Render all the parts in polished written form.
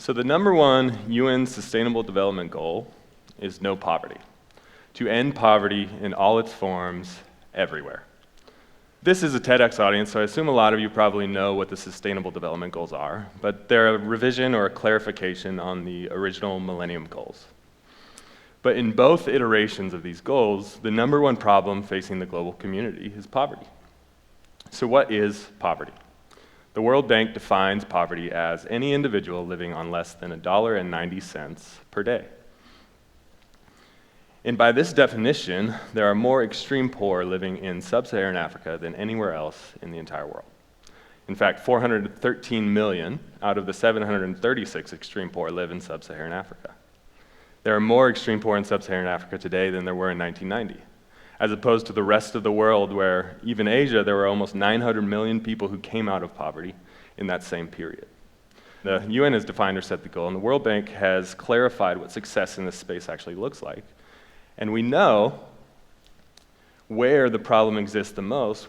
So the number one UN Sustainable Development Goal is no poverty, to end poverty in all its forms everywhere. This is a TEDx audience, so I assume a lot of you probably know what the Sustainable Development Goals are, but they're a revision or a clarification on the original Millennium Goals. But in both iterations of these goals, the number one problem facing the global community is poverty. So what is poverty? The World Bank defines poverty as any individual living on less than $1.90 per day. And by this definition, there are more extreme poor living in sub-Saharan Africa than anywhere else in the entire world. In fact, 413 million out of the 736 extreme poor live in sub-Saharan Africa. There are more extreme poor in sub-Saharan Africa today than there were in 1990. As opposed to the rest of the world where, even Asia, there were almost 900 million people who came out of poverty in that same period. The UN has defined or set the goal, and the World Bank has clarified what success in this space actually looks like. And we know where the problem exists the most.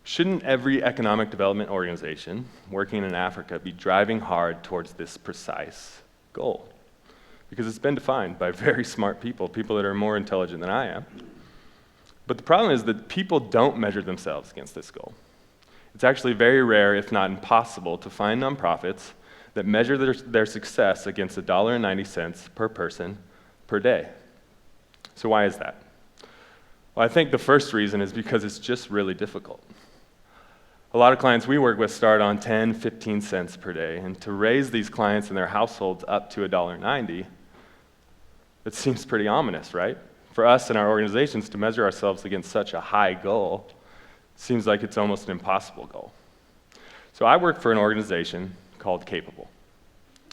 Shouldn't every economic development organization working in Africa be driving hard towards this precise goal? Because it's been defined by very smart people that are more intelligent than I am. But the problem is that people don't measure themselves against this goal. It's actually very rare, if not impossible, to find nonprofits that measure their success against $1.90 per person per day. So why is that? Well, I think the first reason is because it's just really difficult. A lot of clients we work with start on 10, 15 cents per day, and to raise these clients and their households up to $1.90, it seems pretty ominous, right? For us and our organizations to measure ourselves against such a high goal seems like it's almost an impossible goal. So I work for an organization called Capable.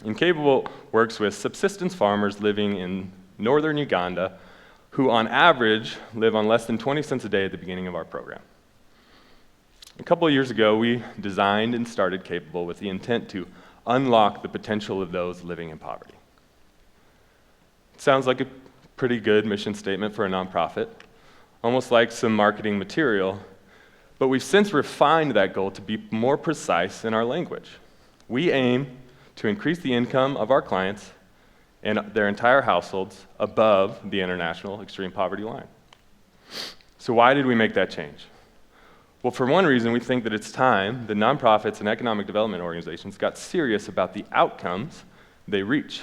And Capable works with subsistence farmers living in northern Uganda who on average live on less than 20 cents a day at the beginning of our program. A couple of years ago, we designed and started Capable with the intent to unlock the potential of those living in poverty. It sounds like a pretty good mission statement for a nonprofit, almost like some marketing material, but we've since refined that goal to be more precise in our language. We aim to increase the income of our clients and their entire households above the international extreme poverty line. So why did we make that change? Well, for one reason, we think that it's time that nonprofits and economic development organizations got serious about the outcomes they reach.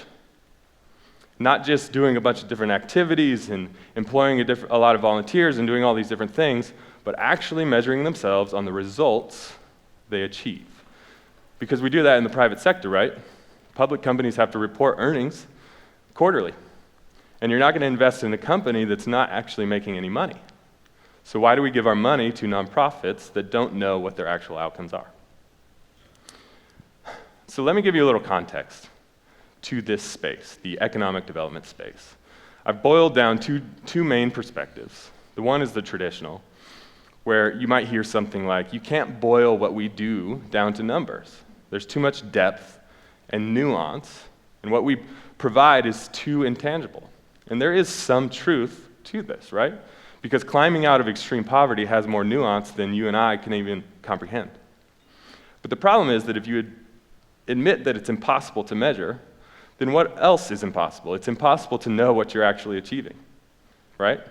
Not just doing a bunch of different activities and employing a lot of volunteers and doing all these different things, but actually measuring themselves on the results they achieve. Because we do that in the private sector, right? Public companies have to report earnings quarterly. And you're not going to invest in a company that's not actually making any money. So why do we give our money to nonprofits that don't know what their actual outcomes are? So let me give you a little context to this space, the economic development space. I've boiled down two main perspectives. The one is the traditional, where you might hear something like, you can't boil what we do down to numbers. There's too much depth and nuance, and what we provide is too intangible. And there is some truth to this, right? Because climbing out of extreme poverty has more nuance than you and I can even comprehend. But the problem is that if you admit that it's impossible to measure, then what else is impossible? It's impossible to know what you're actually achieving, right?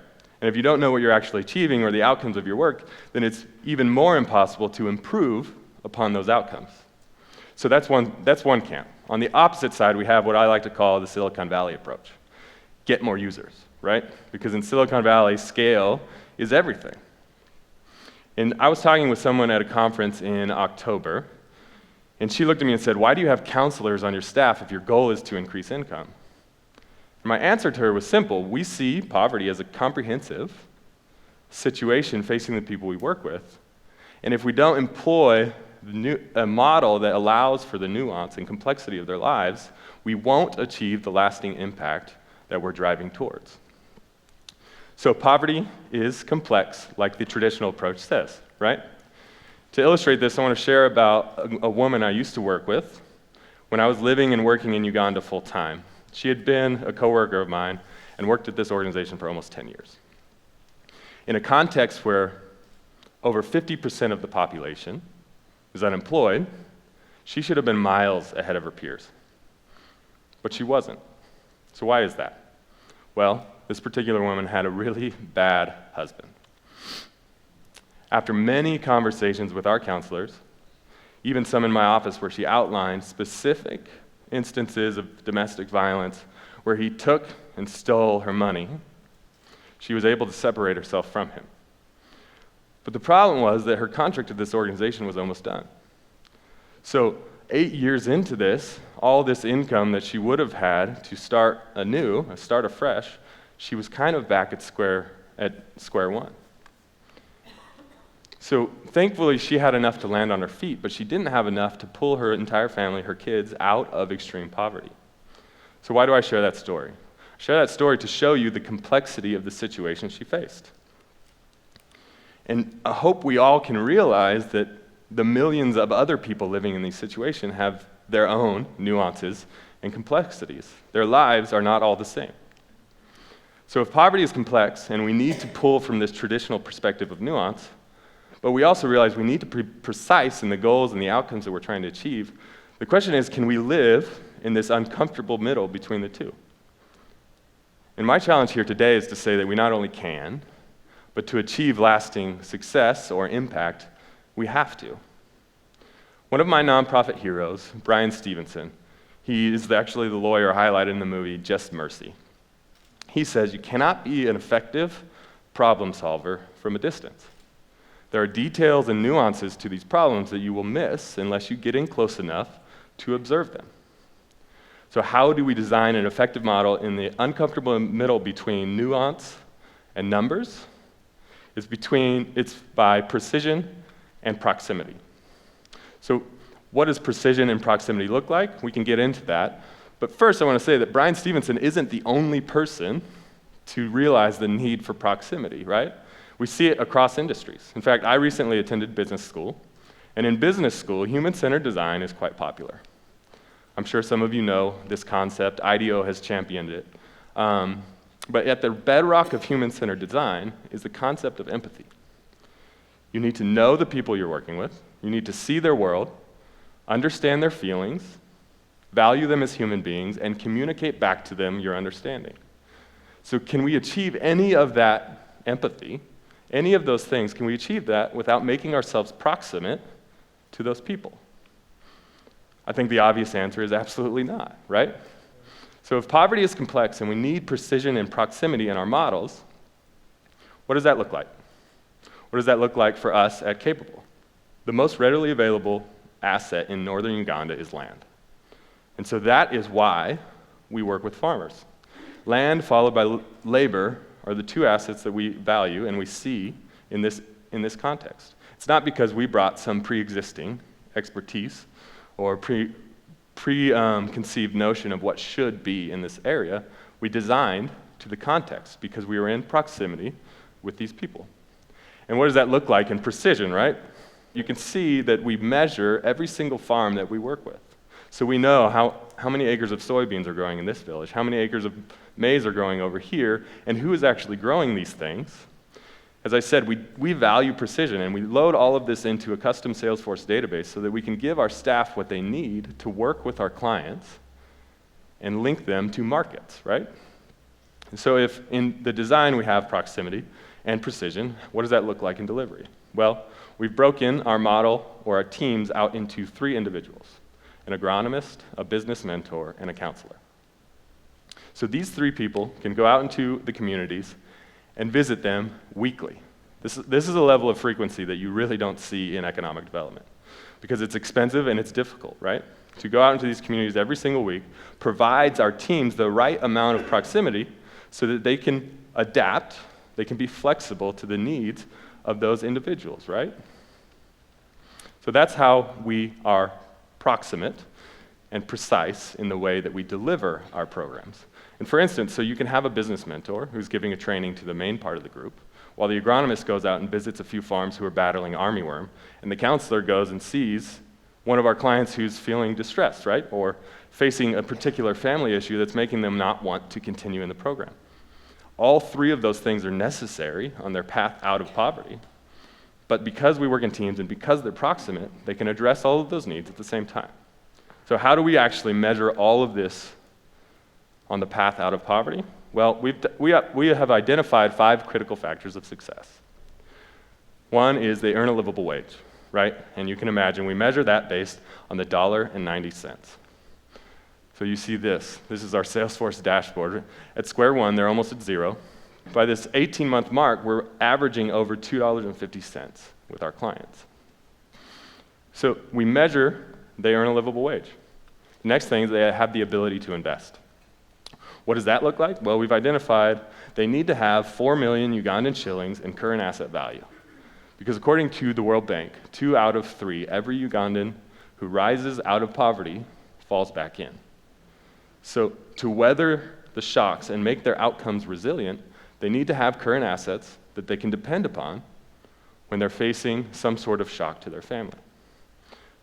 And if you don't know what you're actually achieving or the outcomes of your work, then it's even more impossible to improve upon those outcomes. So that's one camp. On the opposite side, we have what I like to call the Silicon Valley approach. Get more users, right? Because in Silicon Valley, scale is everything. And I was talking with someone at a conference in October, and she looked at me and said, why do you have counselors on your staff if your goal is to increase income? And my answer to her was simple. We see poverty as a comprehensive situation facing the people we work with. And if we don't employ a model that allows for the nuance and complexity of their lives, we won't achieve the lasting impact that we're driving towards. So poverty is complex, like the traditional approach says, right? To illustrate this, I want to share about a woman I used to work with when I was living and working in Uganda full time. She had been a coworker of mine and worked at this organization for almost 10 years. In a context where over 50% of the population is unemployed, she should have been miles ahead of her peers. but she wasn't. So why is that? Well, this particular woman had a really bad husband. After many conversations with our counselors, even some in my office where she outlined specific instances of domestic violence where he took and stole her money, she was able to separate herself from him. But the problem was that her contract with this organization was almost done. So 8 years into this, all this income that she would have had to start anew, start afresh, she was kind of back at square one. So thankfully, she had enough to land on her feet, but she didn't have enough to pull her entire family, her kids, out of extreme poverty. So why do I share that story? I share that story to show you the complexity of the situation she faced. And I hope we all can realize that the millions of other people living in these situations have their own nuances and complexities. Their lives are not all the same. So if poverty is complex and we need to pull from this traditional perspective of nuance, but we also realize we need to be precise in the goals and the outcomes that we're trying to achieve, the question is, can we live in this uncomfortable middle between the two? And my challenge here today is to say that we not only can, but to achieve lasting success or impact, we have to. One of my nonprofit heroes, Brian Stevenson, he is actually the lawyer highlighted in the movie Just Mercy. He says you cannot be an effective problem solver from a distance. There are details and nuances to these problems that you will miss unless you get in close enough to observe them. So how do we design an effective model in the uncomfortable middle between nuance and numbers? It's by precision and proximity. So what does precision and proximity look like? We can get into that. But first I want to say that Brian Stevenson isn't the only person to realize the need for proximity, right? We see it across industries. In fact, I recently attended business school, and in business school, human-centered design is quite popular. I'm sure some of you know this concept. IDEO has championed it. But at the bedrock of human-centered design is the concept of empathy. You need to know the people you're working with. You need to see their world, understand their feelings, value them as human beings, and communicate back to them your understanding. So can we achieve any of that empathy, any of those things, can we achieve that without making ourselves proximate to those people? I think the obvious answer is absolutely not, right? So if poverty is complex and we need precision and proximity in our models, what does that look like? What does that look like for us at Capable? The most readily available asset in northern Uganda is land. And so that is why we work with farmers. Land followed by labor are the two assets that we value and we see in this context. It's not because we brought some pre-existing expertise or preconceived notion of what should be in this area. We designed to the context because we were in proximity with these people. And what does that look like in precision, right? You can see that we measure every single farm that we work with. So we know how many acres of soybeans are growing in this village, how many acres of maize are growing over here, and who is actually growing these things. As I said, we value precision, and we load all of this into a custom Salesforce database so that we can give our staff what they need to work with our clients and link them to markets, right? So if in the design we have proximity and precision, what does that look like in delivery? Well, we've broken our model or our teams out into 3 individuals: an agronomist, a business mentor, and a counselor. So these 3 people can go out into the communities and visit them weekly. This is a level of frequency that you really don't see in economic development because it's expensive and it's difficult, right? To go out into these communities every single week provides our teams the right amount of proximity so that they can adapt, they can be flexible to the needs of those individuals, right? So that's how we are proximate and precise in the way that we deliver our programs. And for instance, so you can have a business mentor who's giving a training to the main part of the group, while the agronomist goes out and visits a few farms who are battling armyworm, and the counselor goes and sees one of our clients who's feeling distressed, right? Or facing a particular family issue that's making them not want to continue in the program. All 3 of those things are necessary on their path out of poverty, but because we work in teams and because they're proximate, they can address all of those needs at the same time. So how do we actually measure all of this on the path out of poverty? Well, we have identified 5 critical factors of success. One is they earn a livable wage, right? And you can imagine we measure that based on the $1.90. So you see this. This is our Salesforce dashboard. At square one, they're almost at zero. By this 18-month mark, we're averaging over $2.50 with our clients. So we measure they earn a livable wage. The next thing is they have the ability to invest. What does that look like? Well, we've identified they need to have 4 million Ugandan shillings in current asset value. Because according to the World Bank, 2 out of 3, every Ugandan who rises out of poverty falls back in. So to weather the shocks and make their outcomes resilient, they need to have current assets that they can depend upon when they're facing some sort of shock to their family.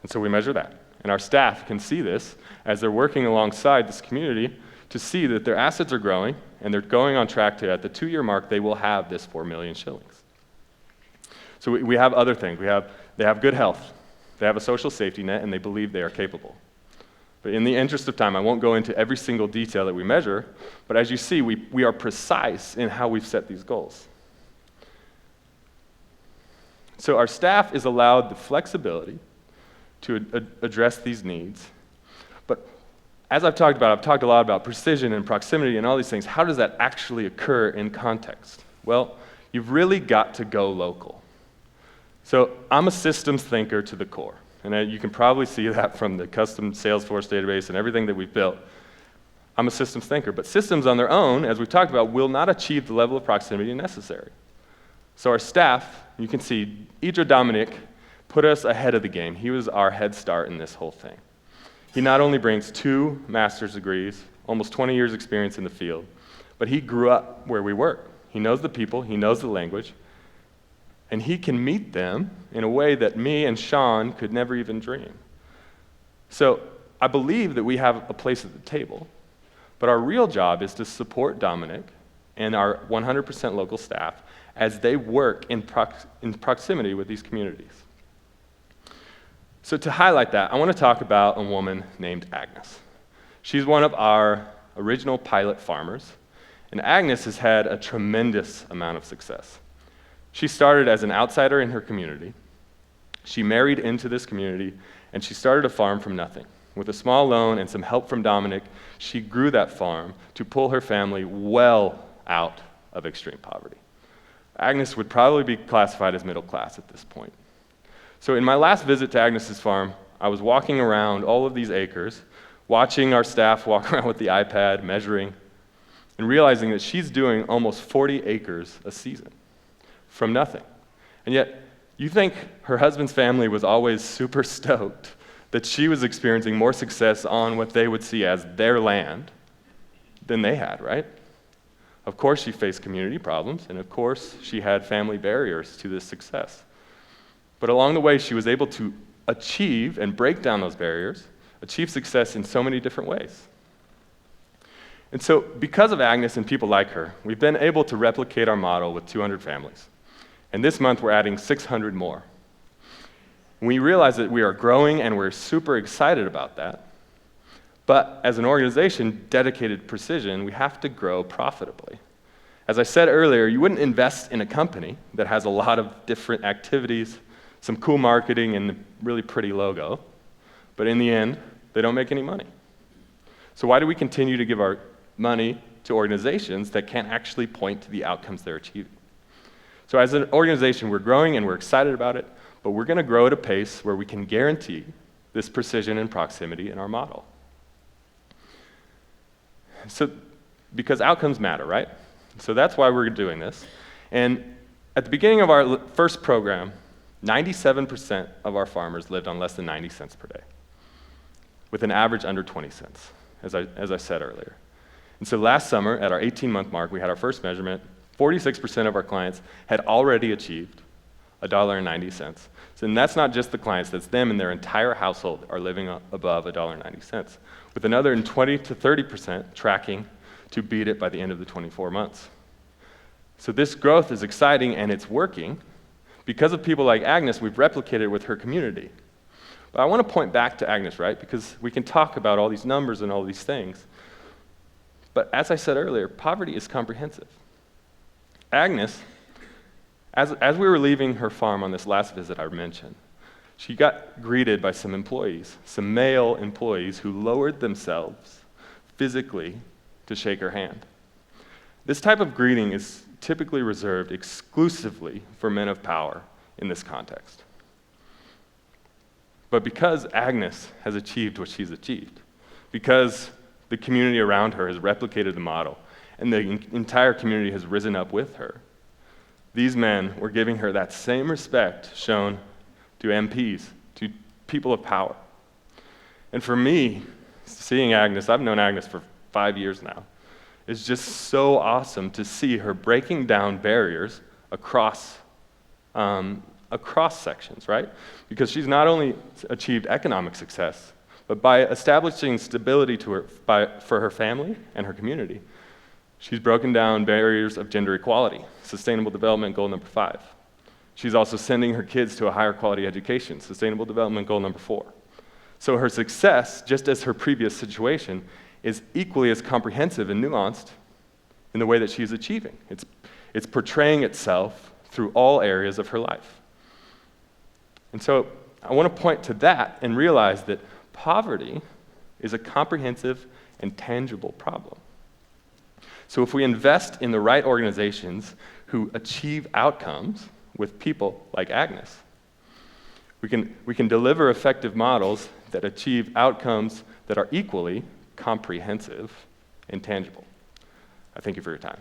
And so we measure that. And our staff can see this as they're working alongside this community to see that their assets are growing and they're going on track to, at the 2-year mark, they will have this 4 million shillings. So we have other things. They have good health, they have a social safety net, and they believe they are capable. But in the interest of time, I won't go into every single detail that we measure, but as you see, we are precise in how we've set these goals. So our staff is allowed the flexibility to address these needs. But as I've talked a lot about precision and proximity and all these things. How does that actually occur in context? Well, you've really got to go local. So I'm a systems thinker to the core. And you can probably see that from the custom Salesforce database and everything that we've built. I'm a systems thinker. But systems on their own, as we've talked about, will not achieve the level of proximity necessary. So our staff, you can see, Idra Dominic put us ahead of the game. He was our head start in this whole thing. He not only brings 2 master's degrees, almost 20 years experience in the field, but he grew up where we work. He knows the people, he knows the language, and he can meet them in a way that me and Sean could never even dream. So I believe that we have a place at the table, but our real job is to support Dominic and our 100% local staff as they work in proximity with these communities. So to highlight that, I want to talk about a woman named Agnes. She's one of our original pilot farmers, and Agnes has had a tremendous amount of success. She started as an outsider in her community. She married into this community, and she started a farm from nothing. With a small loan and some help from Dominic, she grew that farm to pull her family well out of extreme poverty. Agnes would probably be classified as middle class at this point. So in my last visit to Agnes's farm, I was walking around all of these acres, watching our staff walk around with the iPad, measuring, and realizing that she's doing almost 40 acres a season from nothing. And yet, you think her husband's family was always super stoked that she was experiencing more success on what they would see as their land than they had, right? Of course she faced community problems, and of course she had family barriers to this success. But along the way, she was able to achieve and break down those barriers, achieve success in so many different ways. And so because of Agnes and people like her, we've been able to replicate our model with 200 families. And this month, we're adding 600 more. We realize that we are growing, and we're super excited about that. But as an organization dedicated to precision, we have to grow profitably. As I said earlier, you wouldn't invest in a company that has a lot of different activities, some cool marketing, and a really pretty logo. But in the end, they don't make any money. So why do we continue to give our money to organizations that can't actually point to the outcomes they're achieving? So as an organization, we're growing and we're excited about it, but we're going to grow at a pace where we can guarantee this precision and proximity in our model. So, because outcomes matter, right? So that's why we're doing this. And at the beginning of our first program, 97% of our farmers lived on less than 90 cents per day, with an average under 20 cents, as I said earlier. And so last summer, at our 18-month mark, we had our first measurement. 46% of our clients had already achieved $1.90. And that's not just the clients, that's them and their entire household are living above $1.90, with another 20 to 30% tracking to beat it by the end of the 24 months. So this growth is exciting and it's working. Because of people like Agnes, we've replicated it with her community. But I want to point back to Agnes, right? Because we can talk about all these numbers and all these things. But as I said earlier, poverty is comprehensive. Agnes, as we were leaving her farm on this last visit I mentioned, she got greeted by some employees, some male employees who lowered themselves physically to shake her hand. This type of greeting is typically reserved exclusively for men of power in this context. But because Agnes has achieved what she's achieved, because the community around her has replicated the model, and the entire community has risen up with her, these men were giving her that same respect shown to MPs, to people of power. And for me, seeing Agnes, I've known Agnes for 5 years now, it's just so awesome to see her breaking down barriers across sections, right? Because she's not only achieved economic success, but by establishing stability for her family and her community, she's broken down barriers of gender equality, Sustainable Development Goal number 5. She's also sending her kids to a higher quality education, Sustainable Development Goal number 4. So her success, just as her previous situation, is equally as comprehensive and nuanced in the way that she's achieving. It's portraying itself through all areas of her life. And so I want to point to that and realize that poverty is a comprehensive and tangible problem. So if we invest in the right organizations who achieve outcomes with people like Agnes, we can deliver effective models that achieve outcomes that are equally comprehensive and tangible. I thank you for your time.